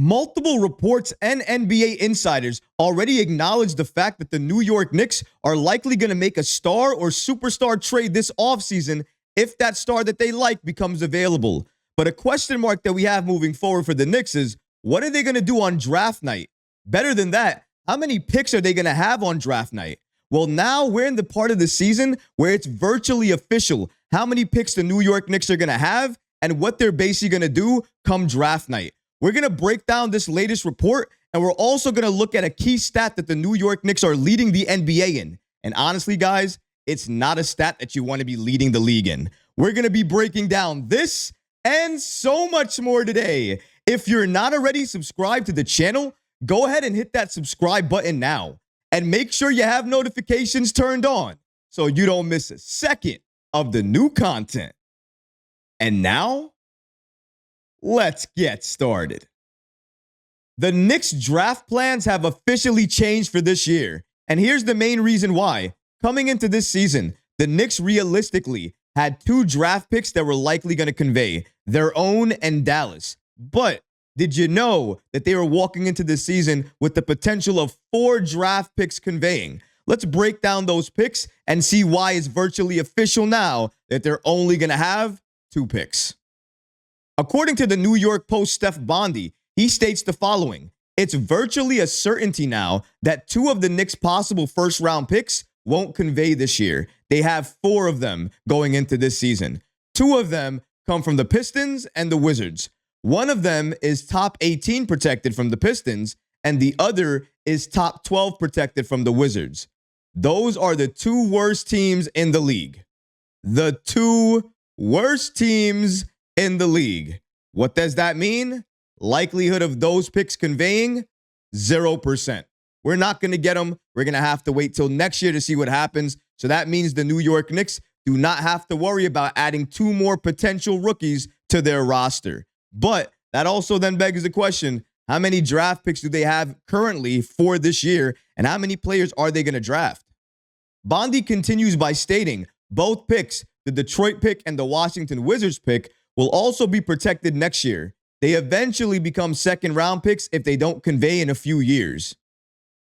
Multiple reports and NBA insiders already acknowledge the fact that the New York Knicks are likely going to make a star or superstar trade this offseason if that star that they like becomes available. But a question mark that we have moving forward for the Knicks is, what are they going to do on draft night? Better than that, how many picks are they going to have on draft night? Well, now we're in the part of the season where it's virtually official how many picks the New York Knicks are going to have and what they're basically going to do come draft night. We're going to break down this latest report, and we're also going to look at a key stat that the New York Knicks are leading the NBA in. And honestly, guys, it's not a stat that you want to be leading the league in. We're going to be breaking down this and so much more today. If you're not already subscribed to the channel, go ahead and hit that subscribe button now. And make sure you have notifications turned on so you don't miss a second of the new content. And now, let's get started. The Knicks draft plans have officially changed for this year. And here's the main reason why. Coming into this season, the Knicks realistically had 2 draft picks that were likely going to convey, their own and Dallas. But did you know that they were walking into this season with the potential of 4 draft picks conveying? Let's break down those picks and see why it's virtually official now that they're only going to have 2 picks. According to the New York Post Steph Bondy, he states the following: it's virtually a certainty now that 2 of the Knicks' possible first-round picks won't convey this year. They have 4 of them going into this season. 2 of them come from the Pistons and the Wizards. One of them is top 18 protected from the Pistons, and the other is top 12 protected from the Wizards. Those are the 2 worst teams in the league. The 2 worst teams in the league. What does that mean? Likelihood of those picks conveying? 0%. We're not going to get them. We're going to have to wait till next year to see what happens. So that means the New York Knicks do not have to worry about adding 2 more potential rookies to their roster. But that also then begs the question, how many draft picks do they have currently for this year, and how many players are they going to draft? Bondy continues by stating both picks, the Detroit pick and the Washington Wizards pick, will also be protected next year. They eventually become second-round picks if they don't convey in a few years.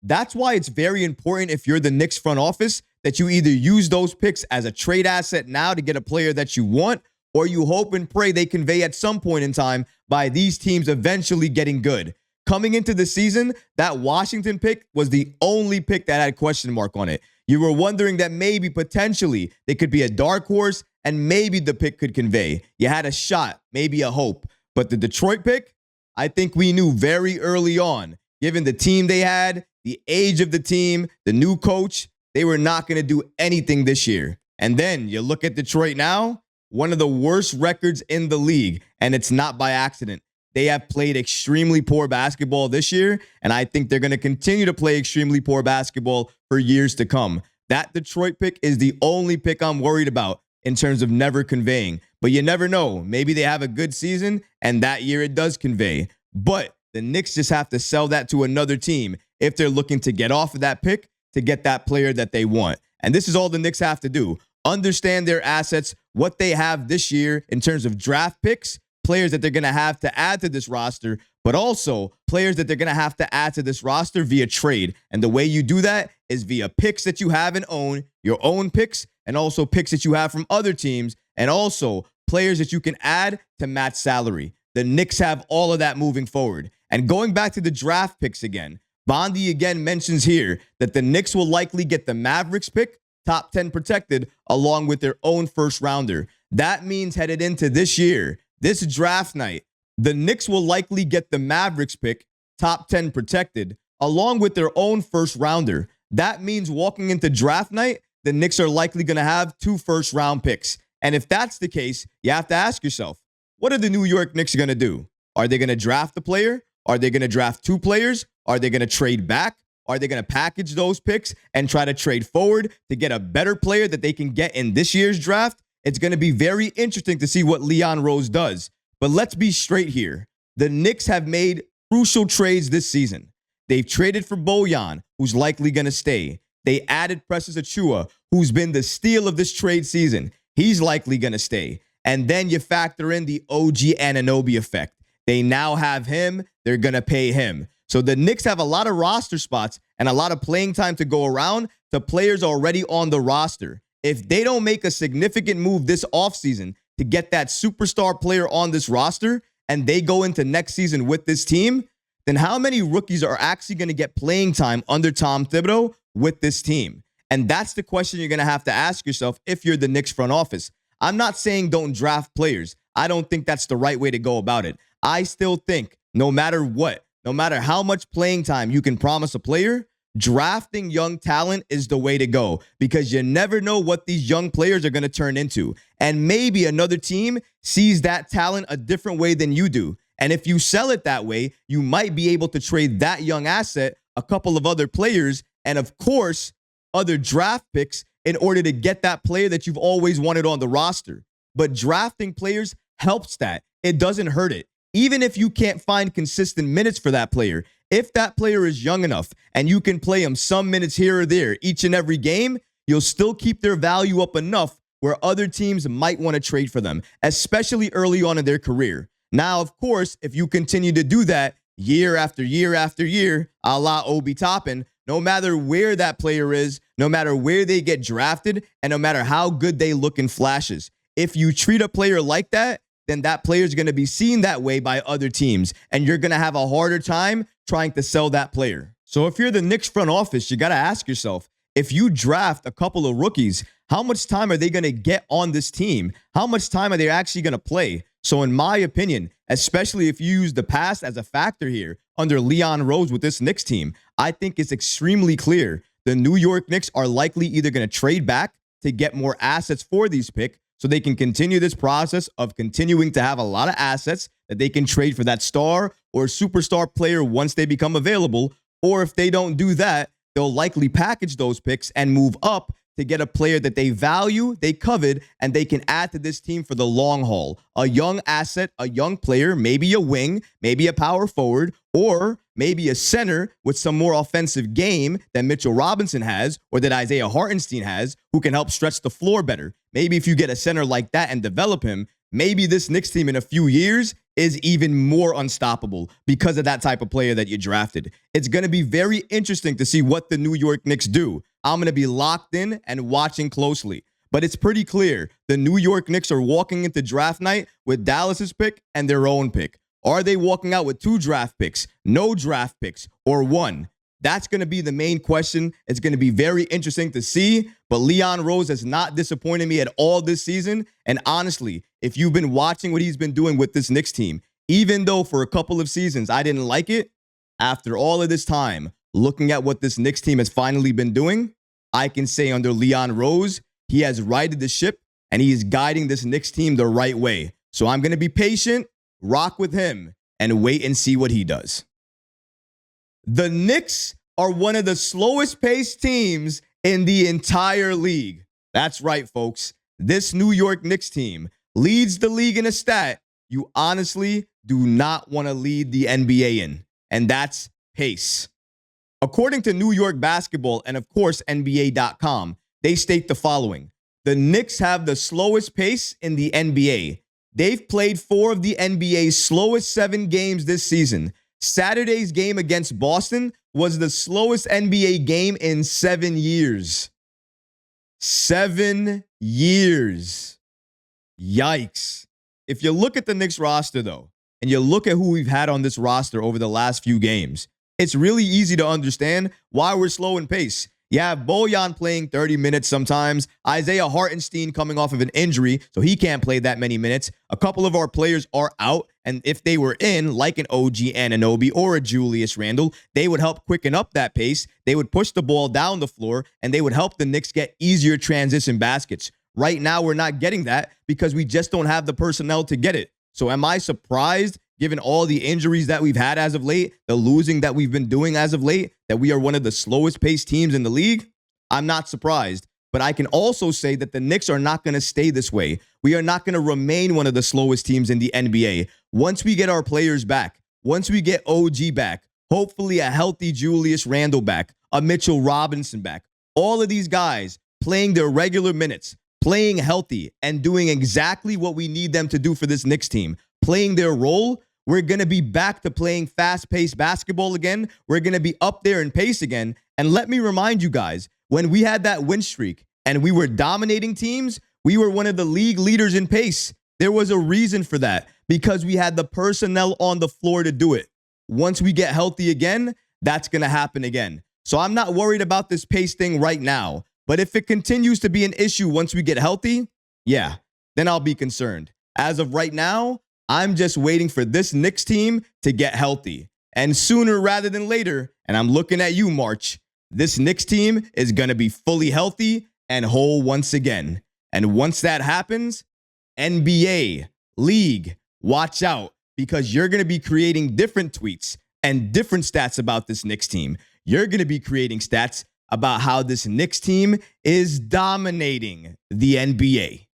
That's why it's very important, if you're the Knicks front office, that you either use those picks as a trade asset now to get a player that you want, or you hope and pray they convey at some point in time by these teams eventually getting good. Coming into the season, that Washington pick was the only pick that had a question mark on it. You were wondering that maybe potentially they could be a dark horse and maybe the pick could convey. You had a shot, maybe a hope. But the Detroit pick, I think we knew very early on, given the team they had, the age of the team, the new coach, they were not going to do anything this year. And then you look at Detroit now, one of the worst records in the league, and it's not by accident. They have played extremely poor basketball this year, and I think they're going to continue to play extremely poor basketball for years to come. That Detroit pick is the only pick I'm worried about in terms of never conveying. But you never know. Maybe they have a good season, and that year it does convey. But the Knicks just have to sell that to another team if they're looking to get off of that pick to get that player that they want. And this is all the Knicks have to do. Understand their assets, what they have this year in terms of draft picks, players that they're going to have to add to this roster, but also players that they're going to have to add to this roster via trade. And the way you do that is via picks that you have and own, your own picks, and also picks that you have from other teams, and also players that you can add to match salary. The Knicks have all of that moving forward. And going back to the draft picks again, Bondy again mentions here that the Knicks will likely get the Mavericks pick, top 10 protected, along with their own first rounder. That means headed into this year, this draft night, the Knicks will likely get the Mavericks pick, top 10 protected, along with their own first rounder. That means walking into draft night, the Knicks are likely going to have 2 first-round picks. And if that's the case, you have to ask yourself, what are the New York Knicks going to do? Are they going to draft a player? Are they going to draft 2 players? Are they going to trade back? Are they going to package those picks and try to trade forward to get a better player that they can get in this year's draft? It's going to be very interesting to see what Leon Rose does. But let's be straight here. The Knicks have made crucial trades this season. They've traded for Bojan, who's likely going to stay. They added Precious Achiuwa, who's been the steal of this trade season. He's likely going to stay. And then you factor in the OG Anunoby effect. They now have him. They're going to pay him. So the Knicks have a lot of roster spots and a lot of playing time to go around to players already on the roster. If they don't make a significant move this offseason to get that superstar player on this roster and they go into next season with this team, then how many rookies are actually going to get playing time under Tom Thibodeau with this team? And that's the question you're going to have to ask yourself if you're the Knicks front office. I'm not saying don't draft players. I don't think that's the right way to go about it. I still think no matter what, no matter how much playing time you can promise a player, drafting young talent is the way to go because you never know what these young players are going to turn into. And maybe another team sees that talent a different way than you do. And if you sell it that way, you might be able to trade that young asset, a couple of other players, and of course, other draft picks in order to get that player that you've always wanted on the roster. But drafting players helps that. It doesn't hurt it. Even if you can't find consistent minutes for that player, if that player is young enough and you can play him some minutes here or there each and every game, you'll still keep their value up enough where other teams might want to trade for them, especially early on in their career. Now, of course, if you continue to do that year after year after year, a la Obi Toppin, no matter where that player is, no matter where they get drafted, and no matter how good they look in flashes, if you treat a player like that, then that player is going to be seen that way by other teams, and you're going to have a harder time trying to sell that player. So if you're the Knicks front office, you got to ask yourself, if you draft a couple of rookies, how much time are they going to get on this team? How much time are they actually going to play? So in my opinion, especially if you use the past as a factor here under Leon Rose with this Knicks team, I think it's extremely clear the New York Knicks are likely either going to trade back to get more assets for these picks so they can continue this process of continuing to have a lot of assets that they can trade for that star or superstar player once they become available. Or if they don't do that, they'll likely package those picks and move up to get a player that they value, they covet, and they can add to this team for the long haul. A young asset, a young player, maybe a wing, maybe a power forward, or maybe a center with some more offensive game that Mitchell Robinson has or that Isaiah Hartenstein has, who can help stretch the floor better. Maybe if you get a center like that and develop him, maybe this Knicks team in a few years is even more unstoppable because of that type of player that you drafted. It's going to be very interesting to see what the New York Knicks do. I'm going to be locked in and watching closely. But it's pretty clear the New York Knicks are walking into draft night with Dallas's pick and their own pick. Are they walking out with 2 draft picks, no draft picks, or 1? That's going to be the main question. It's going to be very interesting to see. But Leon Rose has not disappointed me at all this season. And honestly, if you've been watching what he's been doing with this Knicks team, even though for a couple of seasons I didn't like it, after all of this time, looking at what this Knicks team has finally been doing, I can say under Leon Rose, he has righted the ship and he is guiding this Knicks team the right way. So I'm going to be patient, rock with him, and wait and see what he does. The Knicks are one of the slowest paced teams in the entire league. That's right, folks. This New York Knicks team leads the league in a stat you honestly do not want to lead the NBA in, and that's pace. According to New York Basketball and, of course, NBA.com, they state the following. The Knicks have the slowest pace in the NBA. They've played 4 of the NBA's slowest 7 games this season. Saturday's game against Boston was the slowest NBA game in 7 years. 7 years. Yikes. If you look at the Knicks roster, though, and you look at who we've had on this roster over the last few games, it's really easy to understand why we're slow in pace. You have Bojan playing 30 minutes sometimes. Isaiah Hartenstein coming off of an injury, so he can't play that many minutes. A couple of our players are out, and if they were in, like an OG Anunoby or a Julius Randle, they would help quicken up that pace. They would push the ball down the floor, and they would help the Knicks get easier transition baskets. Right now, we're not getting that because we just don't have the personnel to get it. So am I surprised, given all the injuries that we've had as of late, the losing that we've been doing as of late, that we are one of the slowest paced teams in the league? I'm not surprised. But I can also say that the Knicks are not going to stay this way. We are not going to remain one of the slowest teams in the NBA. Once we get our players back, once we get OG back, hopefully a healthy Julius Randle back, a Mitchell Robinson back, all of these guys playing their regular minutes, playing healthy, and doing exactly what we need them to do for this Knicks team, playing their role, We're going to be back to playing fast-paced basketball again. We're going to be up there in pace again. And let me remind you guys, when we had that win streak and we were dominating teams, we were one of the league leaders in pace. There was a reason for that because we had the personnel on the floor to do it. Once we get healthy again, that's going to happen again. So I'm not worried about this pace thing right now. But if it continues to be an issue once we get healthy, yeah, then I'll be concerned. As of right now, I'm just waiting for this Knicks team to get healthy. And sooner rather than later, and I'm looking at you, March, this Knicks team is going to be fully healthy and whole once again. And once that happens, NBA, league, watch out because you're going to be creating different tweets and different stats about this Knicks team. You're going to be creating stats about how this Knicks team is dominating the NBA.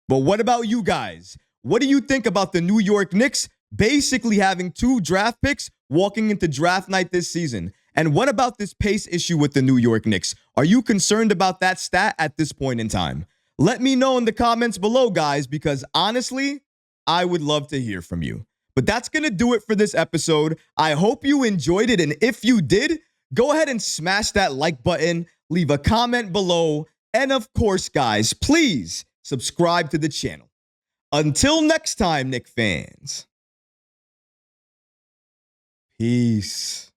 But what about you guys? What do you think about the New York Knicks basically having 2 draft picks walking into draft night this season? And what about this pace issue with the New York Knicks? Are you concerned about that stat at this point in time? Let me know in the comments below, guys, because honestly, I would love to hear from you. But that's going to do it for this episode. I hope you enjoyed it. And if you did, go ahead and smash that like button, leave a comment below, and of course, guys, please subscribe to the channel. Until next time, Knicks fans. Peace.